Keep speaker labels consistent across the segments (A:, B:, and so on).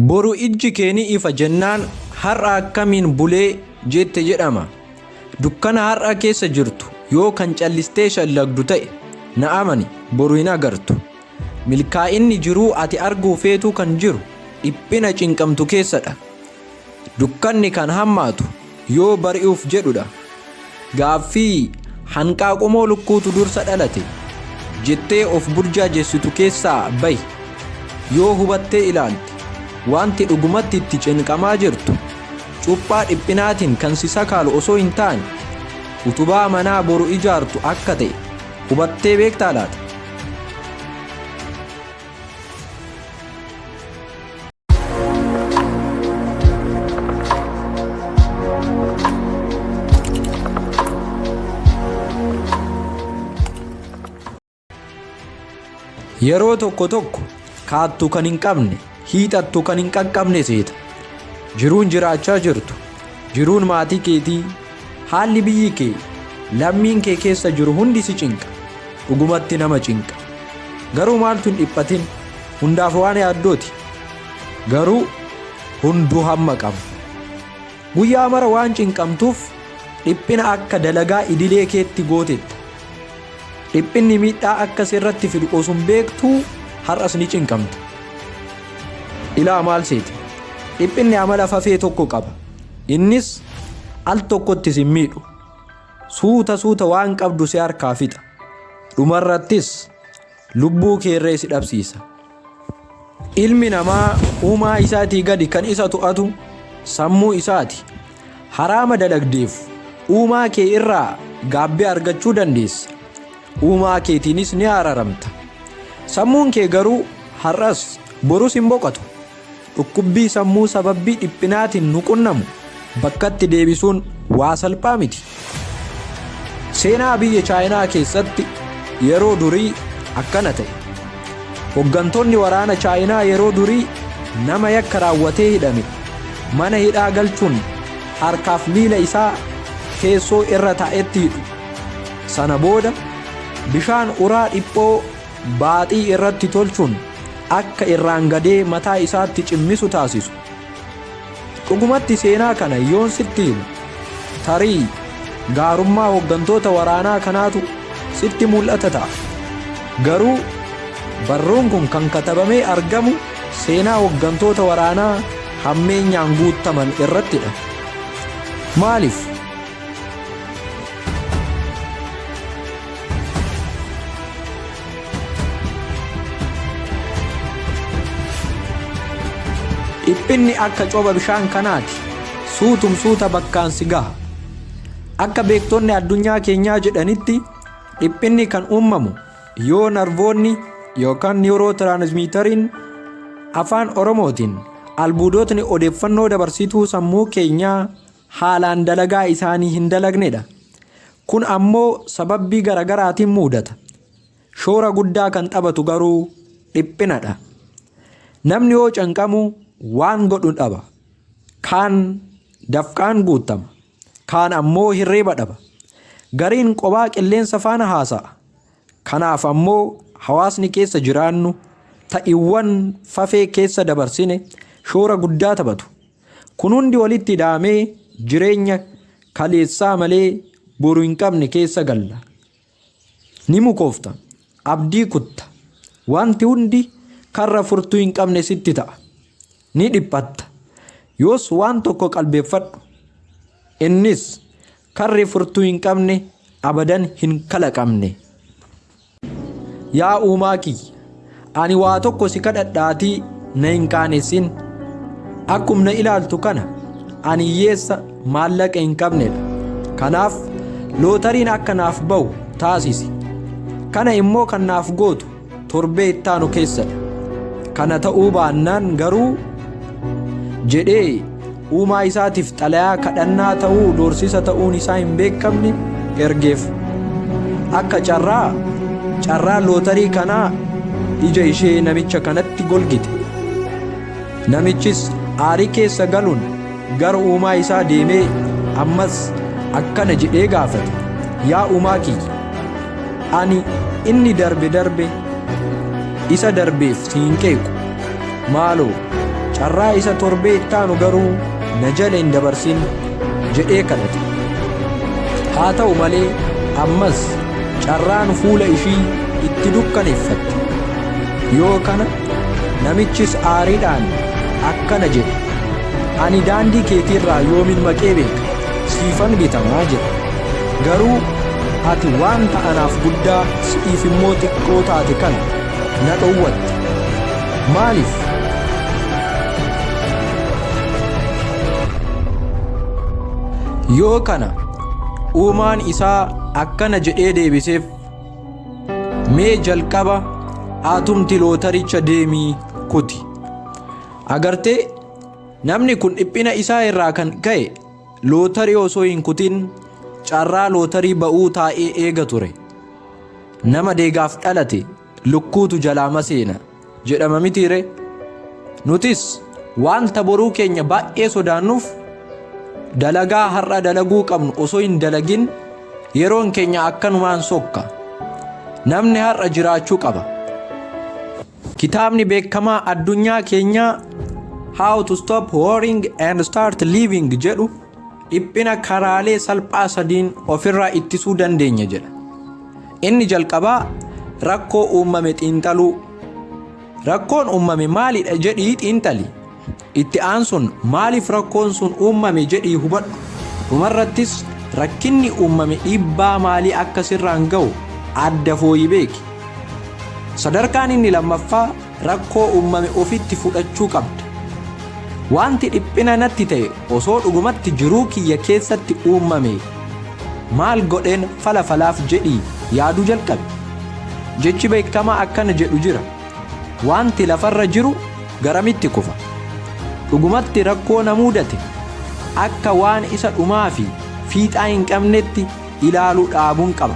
A: Boru ijji keeni ifa jennaan har'a akkamiin bulee jette jedhama. Dukkana har'a keessa jirtu yoo kan callistee shallagdu ta'e na amani boru hin agartu. Milkaa'inni jiruu ati arguu feetuu kan jiru dhiphina cinqamtu keessadha. Dukkanni kan hammaatu yoo bari'uuf jedhudha. Gaaffii hanqaaqumoo lukkuutu dursa dhalate jettee of burjaajeessitu keessaa bahi. Yoo hubattee ilaalte wanti dhugumatti itti cinqamaa jirtu cuuphaa dhiphinaatiin kan si sakaalu osoo hin taane utubaa manaa boru ijaartu akka ta'e hubattee beektaa laata? Yeroo tokko kaattu kan hin qabne hiixattu kan hin qaqqabne seeta. Jiruun jiraachaa jirtu, jiruun maatii keetii, haalli biyyi kee, lammiin kee keessa jiru hundi si cinqa. Dhugumatti nama cinqa. Garuu maaltu hin dhiphatin? Hundaaf waan yaaddooti. Garuu hunduu hamma qaba. Guyyaa mara waan cinqamtuuf dhiphina akka dalagaa idilee keetti gootetta. Dhiphinni miidhaa akka sirratti fidu osoo beektuu har'as ni cinqamta. Ilaa maal seeti? Dhiphinni amala fafee tokko qaba. Innis al tokkotti si miidhu. Suuta waan qabdu si harkaa fixa. Dhumarrattis lubbuu keerree si dhabsiisa. Ilmi namaa uumaa isaatii gadi kan isa to'atu sammuu isaati. Haraama dalagdeef uumaa kee irraa gaabbii argachuu dandeessa. Uumaa keetiinis ni araramta. Sammuun kee garuu har'as borus hin boqotu. Dhukkubbii sammuu sababbii dhiphinaatiin nu qunnamu bakkatti deebisuun waa salphaa miti. Seenaa biyya Chaayinaa keessatti yeroo durii akkana ta'e. Hoggantoonni waraana Chaayinaa yeroo durii nama yakka raawwatee hidhame mana hidhaa galchuun harkaaf miila isaa teessoo irra taa'etti hidhu. Sana booda bishaan uraa dhiphoo baaxii irratti tolchuun akka irraan gadee mataa isaatti cimmisu taasisu. Dhugumatti seenaa kana yoon sitti himu tarii gaarummaa hoggantoota waraanaa kanaatu sitti mul'ata ta'a. Garuu barruun kun kan katabamee argamu seenaa hoggantoota waraanaa hammeenyaan guutaman irrattidha. Maaliif? Dhiphinni akka coba bishaan kanaati. Suuta bakkaan si gaha. Akka beektonni addunyaa keenyaa jedhanitti dhiphinni kan uumamu yoo narvoonni yookaan niwurootiraansmiiteriin afaan Oromootiin albuudotni odeeffannoo dabarsituu sammuu keenyaa haalaan dalagaa isaanii hin dalagnedha. Kun ammoo sababbii garagaraatiin mudata. Shoora guddaa kan taphatu garuu dhiphinadha. Namni yoo cinqamu waan godhu dhaba. Kaan dafqaan guutama. Kaan ammoo hirriba dhaba. Gariin qobaa qilleensa faana haasa'a. Kanaaf ammoo hawaasni keessa jiraannu ta'iiwwan fafee keessa dabarsine shoora guddaa taphatu. Kun hundi walitti hidhamee jireenya kaleessaa malee boru hin qabne keessa galla. Ni mukoofta. Abdii kutta. Wanti hundi karra furtuu hin qabne sitti ta'a. Ni dhiphatta. Yoos waan tokko qalbeeffadhu. Innis karri furtuu hin qabne abadan hin kalaqamne. Yaa uumaa kiyya, ani waa tokko si kadhadhaatii na hin qaanessin. Akkuma ilaaltu kana ani hiyyeessa maallaqa hin qabnedha. Kanaaf lootariin akka naaf ba'u taasisi. Kana immoo kan naaf gootu torbee ittaanu keessadha. Kana ta'uu baannaan garuu jedhee uumaa isaatiif xalayaa kadhannaa ta'uu doorsisa ta'uun isaa hin beekamne ergeef. Akka carraa lootarii kanaa ija ishee namicha kanatti golgite. Namichis aarii keessa galuun gara uumaa isaa deemee ammas akkana jedhee gaafate. Yaa uumaa kiyya, ani inni darbe isa darbeef siin qeequ. Maaloo carraa isa torbee ittaanu garuu na jala hin dabarsin jedhee kadhate. Haa ta'u malee ammas carraan fuula ishii itti dukkaneeffatte. Yoo kana namichis aariidhaan akkana jedhe, ani daandii keetiirraa yoomin maqee beeka, siifan bitamaa jedhe. Garuu ati waanta anaaf guddaa si'iif immoo xiqqoo taate kana na dhowwatte. Maaliif? Yoo kana uumaan isaa akkana jedhee deebiseef, mee jalqaba atumti lootaricha deemii kuti. Agartee namni kun dhiphina isaa irraa kan ka'e lootarii osoo hin kutin carraa lootarii ba'uu taa'ee eega ture. Nama deegaaf dhalate lukkuutu jalaa maseena jedhama mitiire. Nutis waanta boruu keenya baay'ee sodaannuuf dalagaa har'a dalaguu qabnu osoo hin dalagin yeroon keenya akkanumaan sokka. Namni har'a jiraachuu qaba. Kitaabni beekamaa addunyaa keenyaa How to Stop Worrying and Start Living jedhu dhiphina karaalee salphaa sadiin ofirraa ittisuu dandeenya jedha. Inni jalqabaa rakkoo uumame xiinxaluu. Rakkoon uumame maalidha jedhii xiinxali. Itti aansuun maaliif rakkoon sun uumame jedhii hubadhu. Dhumarrattis rakkinni uumame dhiibbaa maalii akka sirraan ga'u adda fooyi beeki. Sadarkaan inni lammaffaa rakkoo uumame ofitti fudhachuu qabda. Wanti dhiphina natti ta'e osoo dhugumatti jiruu kiyya keessatti uumame maal godheen falaaf jedhii yaaduu jalqabe. Jechi beekamaa akkana jedhu jira, wanti lafarra jiru garamitti kufa. Dhugumatti rakkoo na mudate akka waan isa dhumaa fi fiixaa hin qabnetti ilaaluu dhaabuun qaba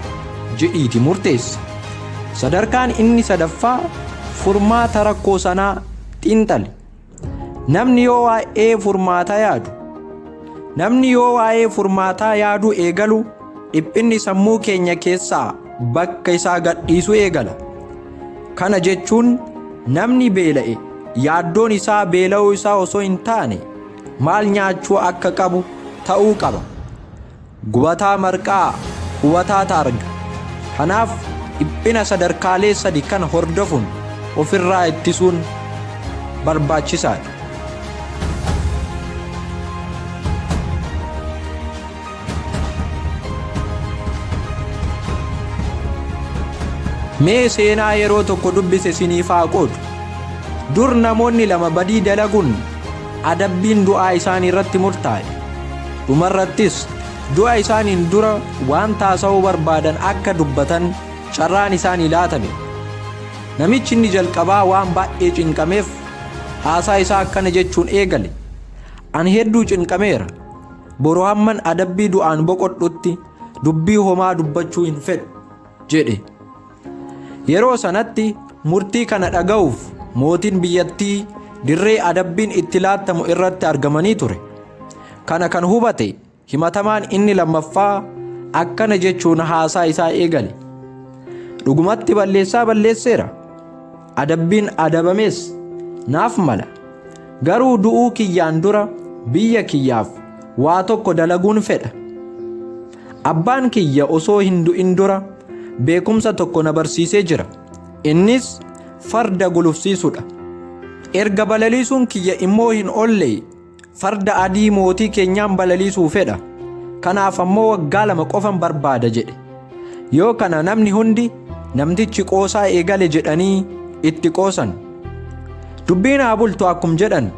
A: jedhiiti murteessa. Sadarkaan inni sadaffaa furmaata rakkoo sanaa xiinxali. Namni yoo waa'ee furmaataa yaaduu eegalu dhiphinni sammuu keenya keessaa bakka isaa gadhiisuu eegala. Kana jechuun namni beela'e yaaddoon isaa beela'uu isaa osoo hin taane maal nyaachuu akka qabu ta'uu qaba. Gubataa marqaa hubataa taarga. Kanaaf dhiphina sadarkaalee sadi kan hordofuun ofirraa ittisuun barbaachisaadha. Mee seenaa yeroo tokko dubbise siniif haa qoodu. Dur namoonni lama badii dalaguun adabbiin du'aa isaanii irratti murtaa'e. Dhumarrattis du'a isaaniin dura waan taasisuu barbaadan akka dubbatan carraan isaanii laatame. Namichi inni jalqabaa waan baay'ee cinqameef haasaa isaa akkana jechuun eegale. Ani hedduu cinqameera. Boroo hamman adabbii du'aan boqodhutti dubbii homaa dubbachuu hin fedhu jedhe. Yeroo sanatti murtii kana dhaga'uuf mootiin biyyattii dirree adabbiin itti laattamu irratti argamanii ture. Kana kan hubate himatamaan inni lammaffaa akkana jechuun haasaa isaa eegale. Dhugumatti balleessaa balleesseera. Adabbiin adabamees naaf mala. Garuu du'uu kiyyaan dura biyya kiyyaaf waa tokko dalaguun fedha. Abbaan kiyya osoo hin du'in dura beekumsa tokko na barsiisee jira. Innis farda gulufsiisuudha. Erga balaliisuun kiyya immoo hin oolle farda adii mootii keenyaan balaliisuu fedha. Kanaaf ammoo waggaa 2 qofan barbaada jedhe. Yoo kana namni hundi namtichi qoosaa eegale jedhanii itti qoosan. Dubbiin haa bultu akkum jedhan.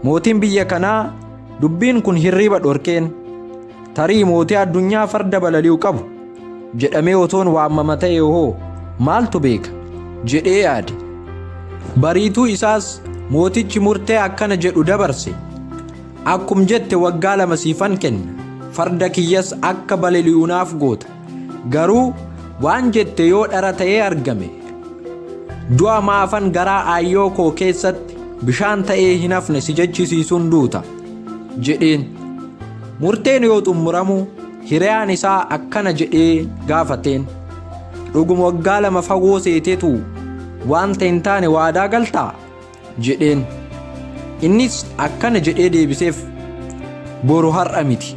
A: Mootiin biyya kanaa dubbiin kun hirriba dhorkeen. Tarii mootii addunyaa farda balali'u qabu jedhamee otoon waamama ta'e hoo maaltu beeka jedhee yaade. Bariituu isaas mootichi murtee akkana jedhu dabarse. Akkum jette waggaa 2 siifan kenna. Farda kiyyas akka balali'u naaf goota. Garuu waan jette yoo dhara ta'ee argame du'a maafan garaa aayyoo koo keessatti bishaan ta'ee hin hafne si jechisiisuun duuta jedheen. Murteen yoo xumuramu hiriyaan isaa akkana jedhee gaafateen. Dhuguma waggaa 2 fagoo seeteetu wanta hin taane waadaa galtaa jedheen. Innis akkana jedhee deebiseef, boru har'a miti.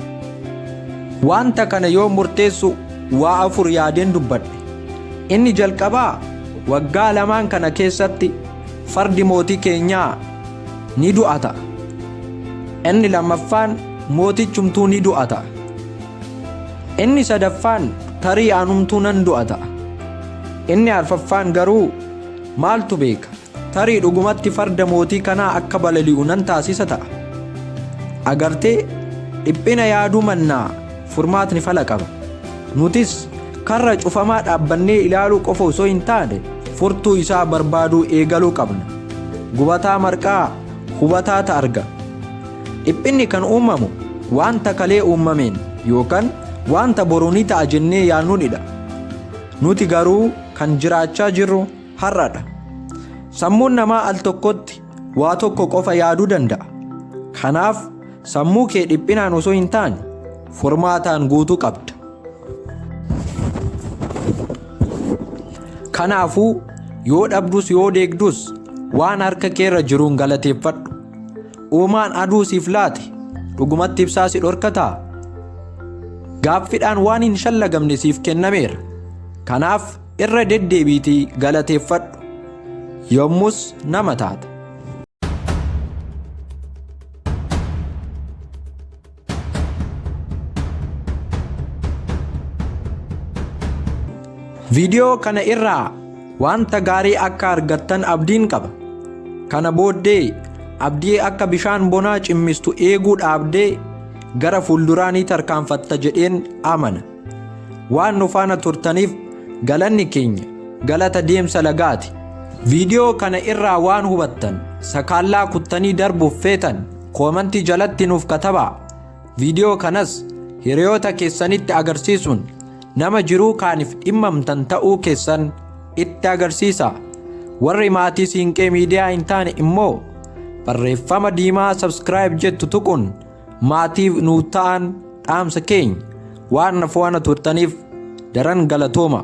A: Wanta kana yoo murteessu waa afur yaadeen dubbadhe. Inni jalqabaa waggaa lamaan kana keessatti fardi mootii keenyaa ni du'ata. Inni lammaffaan mootichumtuu ni du'ata. Inni sadaffaan tarii aanumtuu nan du'ata. Inni arfaffaan garuu maaltu beeka, tarii dhugumatti farda mootii kanaa akka balali'u nan taasisa ta'a. Agartee dhiphina yaaduu mannaa furmaatni fala qaba. Nutis karra cufamaa dhaabbannee ilaaluu qofa osoo hin taane furtuu isaa barbaaduu eegaluu qabna. Gubataa marqaa hubataa ta'a arga. Dhiphinni kan uumamu wanta kalee uumameen yookaan wanta boruu ni ta'a jennee yaadnuunidha. Nuti garuu kan jiraachaa jirru har'adha. Sammuun namaa al tokkotti waa tokko qofa yaaduu danda'a. Kanaaf sammuu kee dhiphinaan osoo hin taane furmaataan guutuu qabda. Kanaafuu yoo dhabdus yoo deegdus waan harka keerra jiruun galateeffadhu. Uumaan aduu siif laate dhugumatti ibsaa si dhorkataa? Gaaffiidhaan waan hin shallagamne siif kennameera. Kanaaf irra deddeebiitii galateeffadhu. Yommus nama taata. Viidiyoo kana irraa wanta gaarii akka argattan abdiin qaba. Kana booddee abdii akka bishaan bonaa cimmistu eeguu dhaabdee gara fuulduraanii tarkaanfatta jedheen amana. Waan nu faana turtaniif galanni keenya galata deemsa lagaati. Viidiyoo kana irraa waan hubattan sakaallaa kuttanii darbuuf feetan koomantii jalatti nuuf katabaa. Viidiyoo kanas hiriyoota keessanitti agarsiisuun nama jiruu kaaniif dhimmamtan ta'uu keessan itti agarsiisa. Warri maatii Siinqee miidiyaa hin taane immoo barreeffama diimaa subscribe jettu tuquun maatiif nuu ta'an dhaamsa keenya. Waan na faana turtaniif daran galatooma.